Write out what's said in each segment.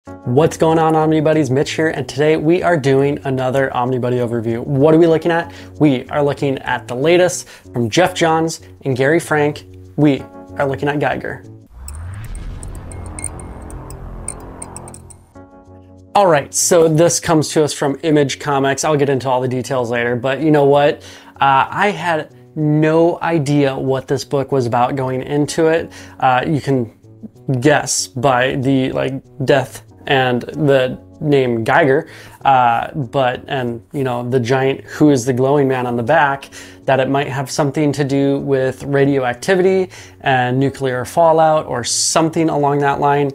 What's going on, Omnibuddies? Mitch here, and today we are doing another Omnibuddy overview. What are we looking at? We are looking at the latest from Geoff Johns and Gary Frank. We are looking at Geiger. All right, so this comes to us from Image Comics. I'll get into all the details later, but you know what? I had no idea what this book was about going into it. You can guess by the death and the name Geiger, and you know, the giant "Who is the glowing man" on the back, that it might have something to do with radioactivity and nuclear fallout or something along that line.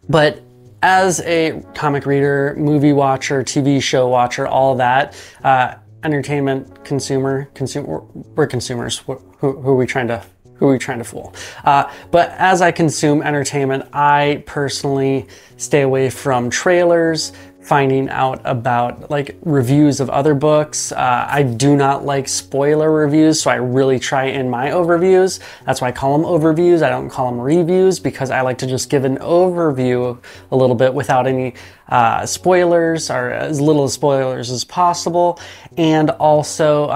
But as a comic reader, movie watcher, TV show watcher, all that, entertainment consumer, we're consumers. Who are we trying to fool? But as I consume entertainment, I personally stay away from trailers, finding out about reviews of other books. I do not like spoiler reviews, so I really try in my overviews. That's why I call them overviews. I don't call them reviews, because I like to just give an overview a little bit without any spoilers, or as little spoilers as possible, and also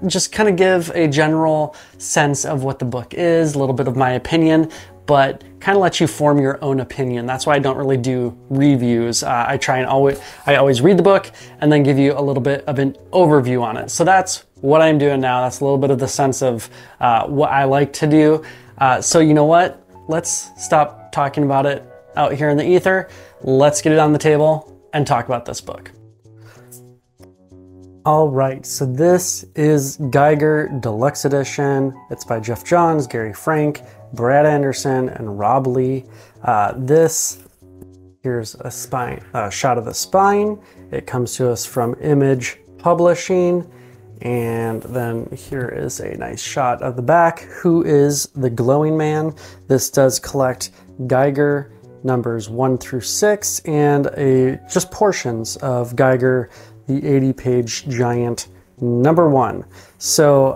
just kind of give a general sense of what the book is, a little bit of my opinion, but kind of let you form your own opinion. That's why I don't really do reviews. I always read the book and then give you a little bit of an overview on it. So that's what I'm doing now. That's a little bit of the sense of what I like to do. So you know what? Let's stop talking about it out here in the ether. Let's get it on the table and talk about this book. All right, so this is Geiger Deluxe Edition. It's by Geoff Johns, Gary Frank, Brad Anderson, and Rob Lee. Here's a shot of the spine. It comes to us from Image Publishing. And then here is a nice shot of the back. Who is the glowing man? This does collect Geiger numbers 1 through 6 and just portions of Geiger, the 80-page giant number 1. So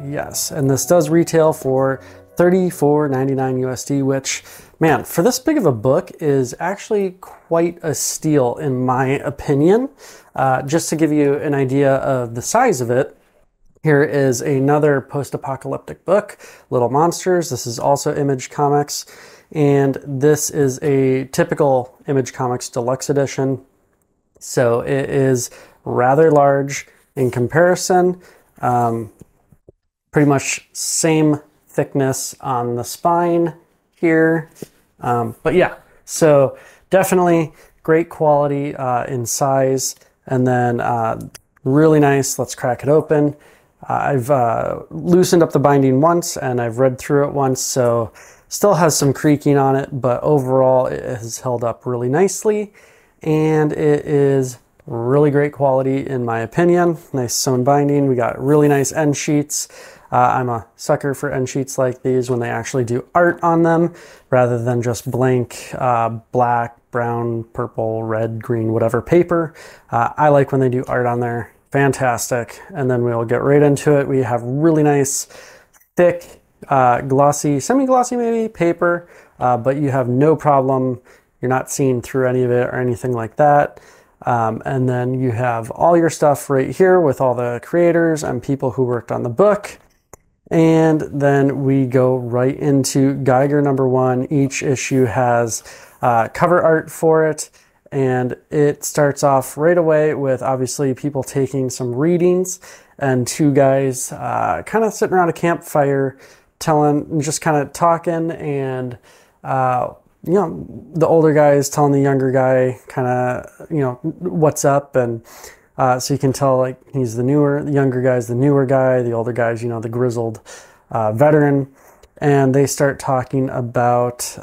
yes, and this does retail for $34.99 USD, which, man, for this big of a book is actually quite a steal in my opinion. Just to give you an idea of the size of it, here is another post-apocalyptic book, Little Monsters. This is also Image Comics, and this is a typical Image Comics Deluxe Edition. So it is rather large in comparison, pretty much same thickness on the spine here. But yeah, so definitely great quality in size, and then really nice. Let's crack it open. I've loosened up the binding once and I've read through it once, so still has some creaking on it, but overall it has held up really nicely, and it is really great quality in my opinion. Nice sewn binding. We got really nice end sheets. I'm a sucker for end sheets like these when they actually do art on them rather than just blank black, brown, purple, red, green, whatever paper. I like when they do art on there. Fantastic. And then we'll get right into it. We have really nice, thick, glossy, semi-glossy maybe paper, but you have no problem. You're not seeing through any of it or anything like that. And then you have all your stuff right here with all the creators and people who worked on the book. And then we go right into Geiger number 1. Each issue has cover art for it. And it starts off right away with obviously people taking some readings and 2 guys kind of sitting around a campfire just kind of talking, and you know, the older guy is telling the younger guy kind of, you know, what's up, and so you can tell he's the younger guy's the newer guy, the older guy's, you know, the grizzled veteran, and they start talking about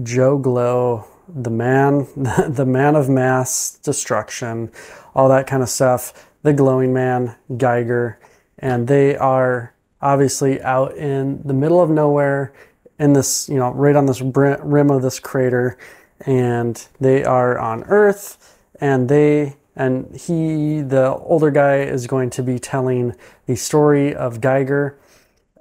Joe Glow, the man, the man of mass destruction, all that kind of stuff, the glowing man, Geiger, and they are obviously out in the middle of nowhere in this, you know, right on this rim of this crater, and they are on Earth, and the older guy is going to be telling the story of Geiger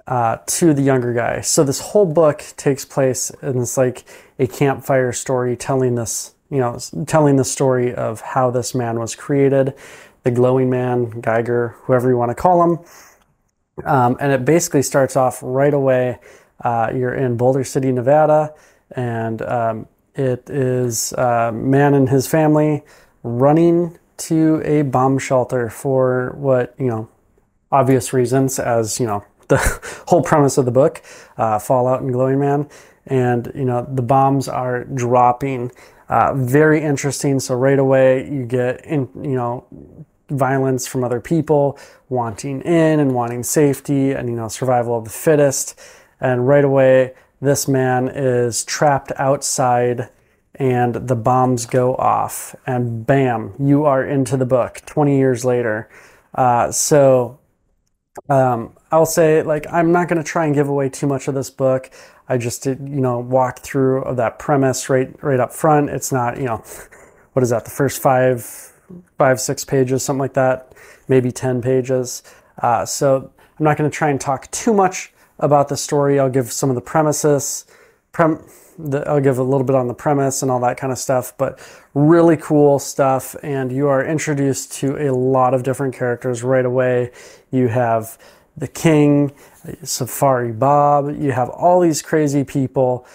to the younger guy. So this whole book takes place in this like a campfire story, telling this, you know, telling the story of how this man was created, the glowing man, Geiger, whoever you want to call him. And it basically starts off right away. You're in Boulder City, Nevada, and it is a man and his family running to a bomb shelter for what, you know, obvious reasons, as, you know, the whole premise of the book, Fallout and Glowing Man. And, you know, the bombs are dropping. Very interesting. So right away you get, you know, violence from other people wanting in and wanting safety and, you know, survival of the fittest. And right away, this man is trapped outside and the bombs go off and bam, you are into the book 20 years later. I'll say, like, I'm not going to try and give away too much of this book. I just did, you know, walk through of that premise right up front. It's not, you know, what is that? The first five, 6 pages, something like that, maybe 10 pages. So I'm not going to try and talk too much about the story. I'll give some of the premises, I'll give a little bit on the premise and all that kind of stuff, but really cool stuff. And you are introduced to a lot of different characters right away. You have the King, Safari Bob, you have all these crazy people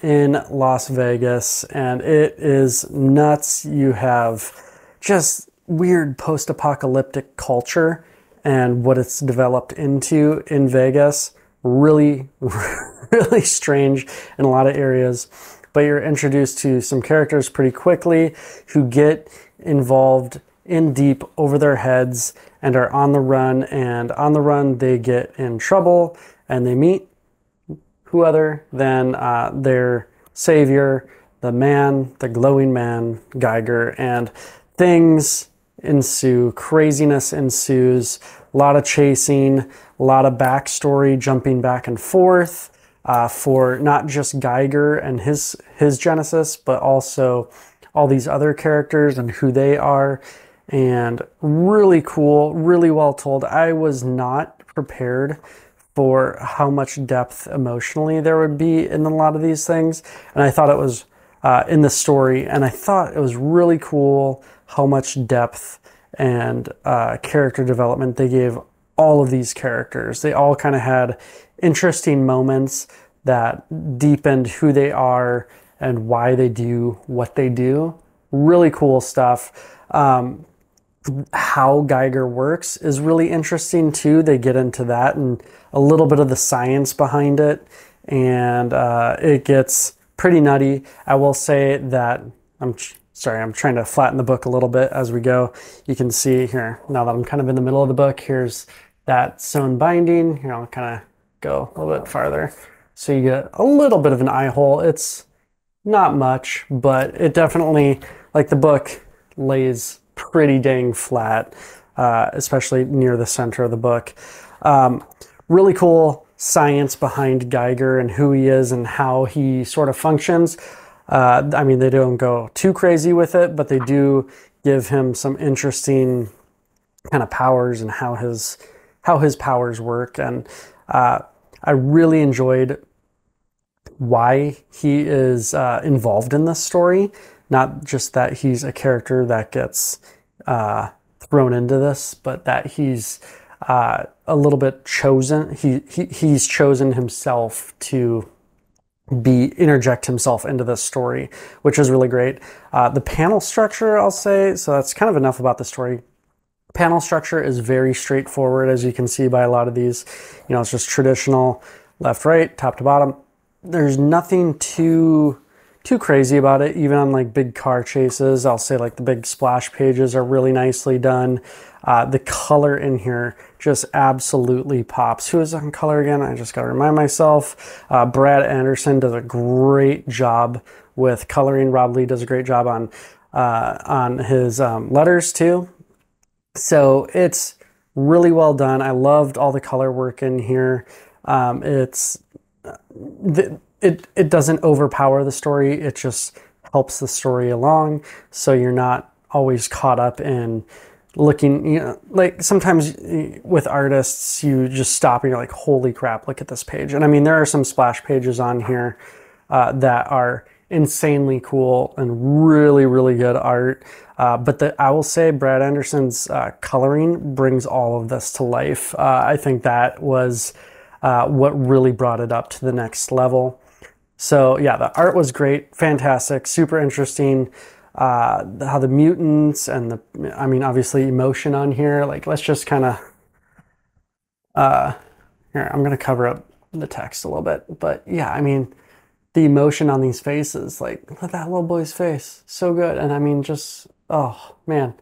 in Las Vegas, and it is nuts. You have just weird post-apocalyptic culture and what it's developed into in Vegas. Really, really strange in a lot of areas, but you're introduced to some characters pretty quickly who get involved in deep over their heads and are on the run, and on the run they get in trouble and they meet who other than their savior, the man, the glowing man, Geiger, and things ensue, craziness ensues, a lot of chasing, a lot of backstory, jumping back and forth for not just Geiger and his genesis, but also all these other characters and who they are. And really cool, really well told. I was not prepared for how much depth emotionally there would be in a lot of these things. And I thought it was in the story, and I thought it was really cool how much depth and character development they gave all of these characters. They all kind of had interesting moments that deepened who they are and why they do what they do. Really cool stuff. How Geiger works is really interesting too. They get into that and a little bit of the science behind it, and it gets pretty nutty. I will say that I'm trying to flatten the book a little bit as we go. You can see here, now that I'm kind of in the middle of the book, here's that sewn binding. Here, I'll kind of go a little bit farther. So you get a little bit of an eye hole. It's not much, but it definitely, like, the book lays pretty dang flat, especially near the center of the book. Really cool science behind Geiger and who he is and how he sort of functions. I mean, they don't go too crazy with it, but they do give him some interesting kind of powers and how his powers work. And I really enjoyed why he is involved in this story. Not just that he's a character that gets thrown into this, but that he's a little bit chosen. He's chosen himself to interject himself into this story, which is really great. The panel structure, I'll say, so that's kind of enough about the story. Panel structure is very straightforward, as you can see by a lot of these. You know, it's just traditional left, right, top to bottom. There's nothing too crazy about it. Even on like big car chases, I'll say like the big splash pages are really nicely done. The color in here just absolutely pops. Who is on color again? I just got to remind myself. Brad Anderson does a great job with coloring. Rob Lee does a great job on his letters too. So it's really well done. I loved all the color work in here. It doesn't overpower the story. It just helps the story along. So you're not always caught up in looking, you know, like sometimes with artists, you just stop and you're like, holy crap, look at this page. And I mean, there are some splash pages on here that are insanely cool and really, really good art. But I will say Brad Anderson's coloring brings all of this to life. I think that was what really brought it up to the next level. So yeah, the art was great, fantastic, super interesting. How the mutants and I mean, obviously emotion on here. Like, let's just kind of, here, I'm going to cover up the text a little bit. But yeah, I mean, the emotion on these faces, like, look at that little boy's face. So good. And I mean, just, oh man,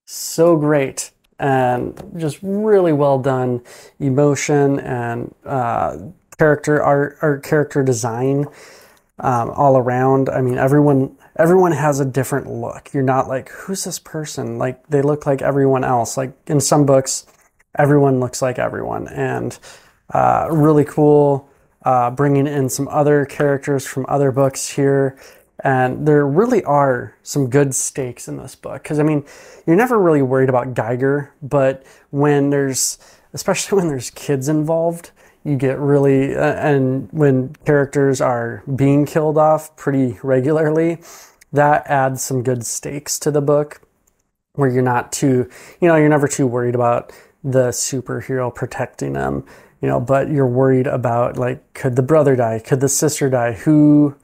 so great. And just really well done emotion and character art or character design all around. I mean, everyone has a different look. You're not like, who's this person? Like, they look like everyone else. Like in some books, everyone looks like everyone. And really cool bringing in some other characters from other books here. And there really are some good stakes in this book. Because, I mean, you're never really worried about Geiger, but especially when there's kids involved, you get really, and when characters are being killed off pretty regularly, that adds some good stakes to the book where you're not too, you're never too worried about the superhero protecting them, but you're worried about, like, could the brother die? Could the sister die? Who's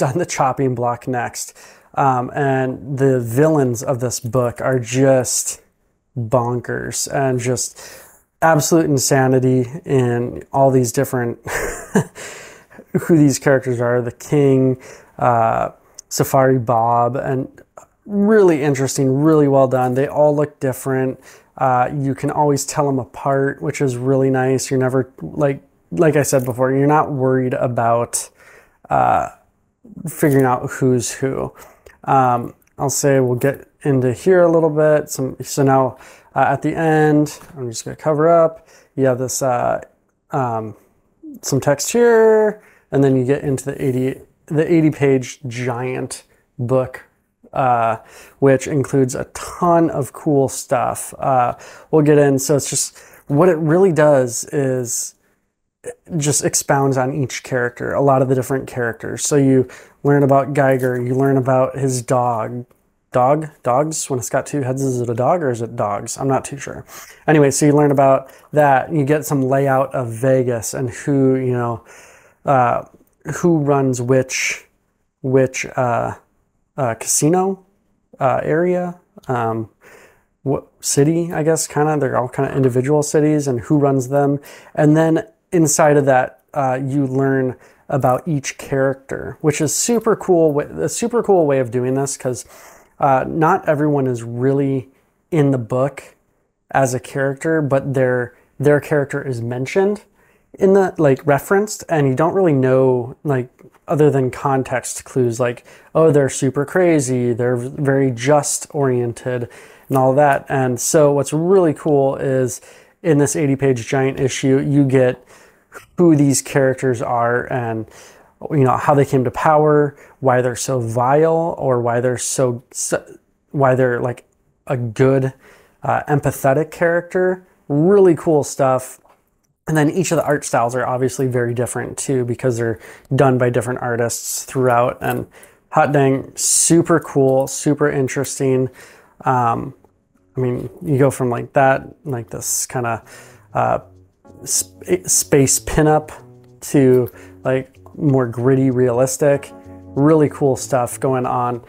on the chopping block next? And the villains of this book are just bonkers and just absolute insanity in all these different who these characters are. The King, Safari Bob, and really interesting, really well done. They all look different. You can always tell them apart, which is really nice. You're never, like I said before, you're not worried about figuring out who's who. I'll say we'll get into here a little bit. So now at the end, I'm just going to cover up. You have this some text here, and then you get into the 80-page giant book, which includes a ton of cool stuff. We'll get in. So it's just what it really does is just expounds on each character, a lot of the different characters. So you learn about Geiger, you learn about his dogs. When it's got two heads, is it a dog or is it dogs? I'm not too sure. Anyway, so you learn about that. You get some layout of Vegas and who runs which casino area, what city, I guess, they're all kind of individual cities and who runs them. And then inside of that, you learn about each character, which is super cool. A super cool way of doing this, because not everyone is really in the book as a character, but their character is mentioned in the, like, referenced, and you don't really know, like, other than context clues, like, oh, they're super crazy, they're very just oriented and all that. And so what's really cool is in this 80-page giant issue, you get who these characters are and how they came to power, why they're so vile, or why they're like a good empathetic character. Really cool stuff. And then each of the art styles are obviously very different too, because they're done by different artists throughout. And hot dang, super cool, super interesting. I mean, you go from like that, like this kind of space pinup, to like more gritty, realistic. Really cool stuff going on.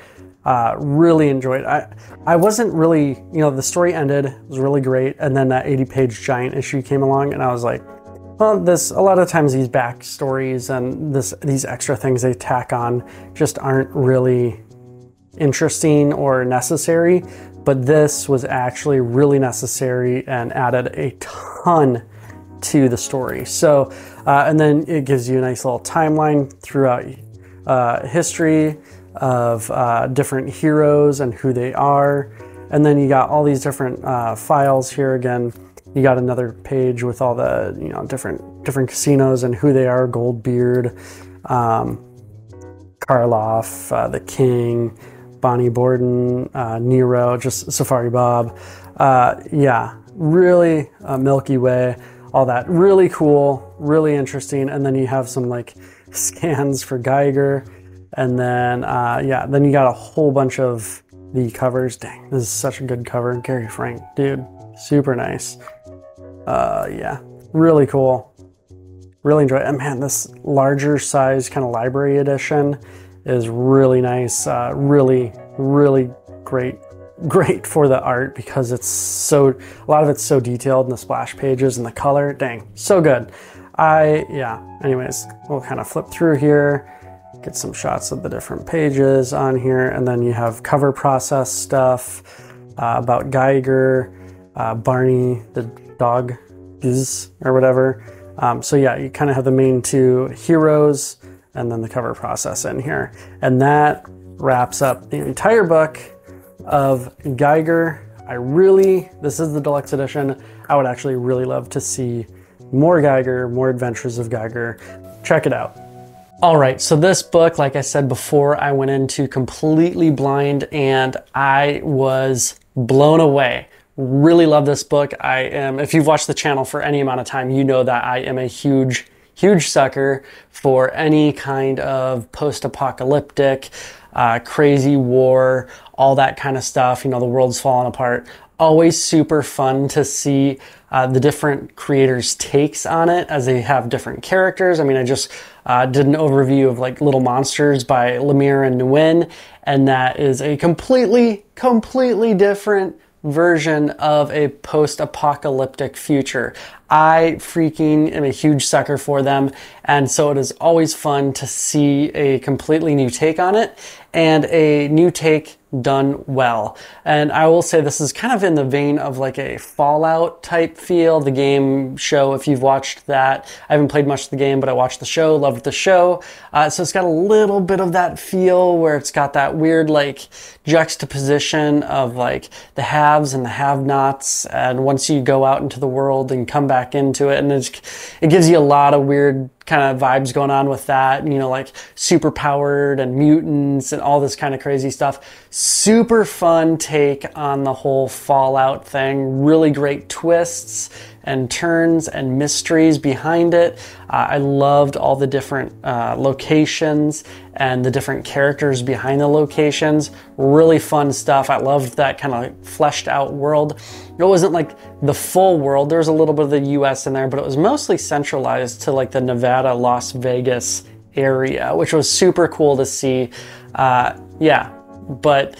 Really enjoyed. I wasn't really, the story ended, it was really great, and then that 80-page giant issue came along, and I was like, well, a lot of times these backstories and these extra things they tack on just aren't really interesting or necessary, but this was actually really necessary and added a ton to the story. So, and then it gives you a nice little timeline throughout history of different heroes and who they are. And then you got all these different files here. Again, you got another page with all the different casinos and who they are: Goldbeard, Karloff, the King, Bonnie Borden, Nero, just Safari Bob. Yeah, really Milky Way, all that. Really cool, really interesting. And then you have some like scans for Geiger. And then, yeah, then you got a whole bunch of the covers. Dang, this is such a good cover. Gary Frank, dude, super nice. Yeah, really cool. Really enjoy it. And man, this larger size kind of library edition is really nice. Really great for the art because it's a lot of it's so detailed in the splash pages and the color. Dang, so good. Yeah, anyways, we'll kind of flip through here, get some shots of the different pages on here, and then you have cover process stuff about Geiger, Barney the dog or whatever. So yeah, you kind of have the main two heroes and then the cover process in here. And that wraps up the entire book of Geiger. This is the deluxe edition. I would actually really love to see more Geiger, more adventures of Geiger. Check it out. All right, so this book, like I said before, I went into completely blind and I was blown away. Really love this book. If you've watched the channel for any amount of time, you know that I am a huge sucker for any kind of post-apocalyptic, crazy war, all that kind of stuff. You know, the world's falling apart. Always super fun to see the different creators' takes on it as they have different characters. I mean, I just did an overview of like Little Monsters by Lemire and Nguyen, and that is a completely different version of a post-apocalyptic future. I freaking am a huge sucker for them, and so it is always fun to see a completely new take on it, and a new take done well. And I will say this is kind of in the vein of like a Fallout type feel, the game show, if you've watched that. I haven't played much of the game, but I watched the show, loved the show. So it's got a little bit of that feel where it's got that weird like juxtaposition of like the haves and the have-nots, and once you go out into the world and come back into it, and it gives you a lot of weird kind of vibes going on with that, you know, like super powered and mutants and all this kind of crazy stuff. Super fun take on the whole Fallout thing. Really great twists and turns and mysteries behind it. I loved all the different locations and the different characters behind the locations. Really fun stuff. I loved that kind of fleshed out world. It wasn't like the full world. There was a little bit of the US in there, but it was mostly centralized to like the Nevada, Las Vegas area, which was super cool to see. Yeah, but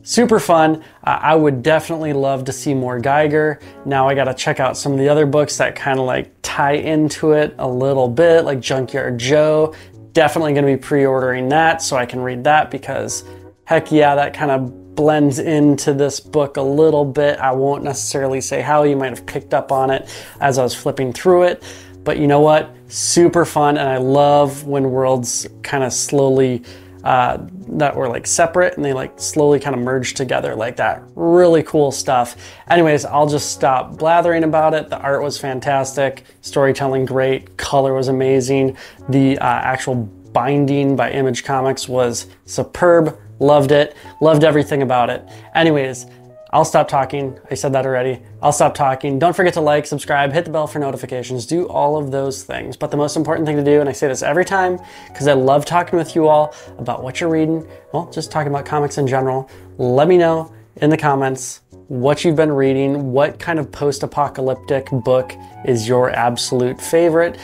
super fun. I would definitely love to see more Geiger. Now I got to check out some of the other books that kind of like tie into it a little bit, like Junkyard Joe. Definitely going to be pre-ordering that so I can read that, because heck yeah, that kind of blends into this book a little bit. I won't necessarily say how. You might have picked up on it as I was flipping through it, but you know what? Super fun. And I love when worlds kind of slowly that were like separate and they like slowly kind of merged together like that. Really cool stuff. Anyways, I'll just stop blathering about it. The art was fantastic, storytelling great, color was amazing. The actual binding by Image Comics was superb. Loved it. Loved everything about it. Anyways, I'll stop talking. I said that already. I'll stop talking. Don't forget to like, subscribe, hit the bell for notifications, do all of those things. But the most important thing to do, and I say this every time because I love talking with you all about what you're reading, well, just talking about comics in general. Let me know in the comments what you've been reading, what kind of post-apocalyptic book is your absolute favorite.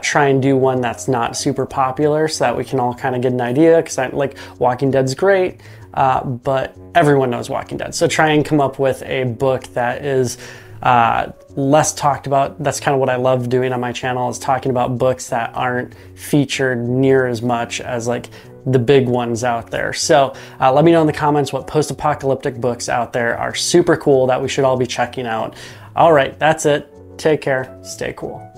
Try and do one that's not super popular so that we can all kind of get an idea, because I like Walking Dead's great. But everyone knows Walking Dead. So try and come up with a book that is less talked about. That's kind of what I love doing on my channel, is talking about books that aren't featured near as much as like the big ones out there. So let me know in the comments what post-apocalyptic books out there are super cool that we should all be checking out. All right, that's it. Take care. Stay cool.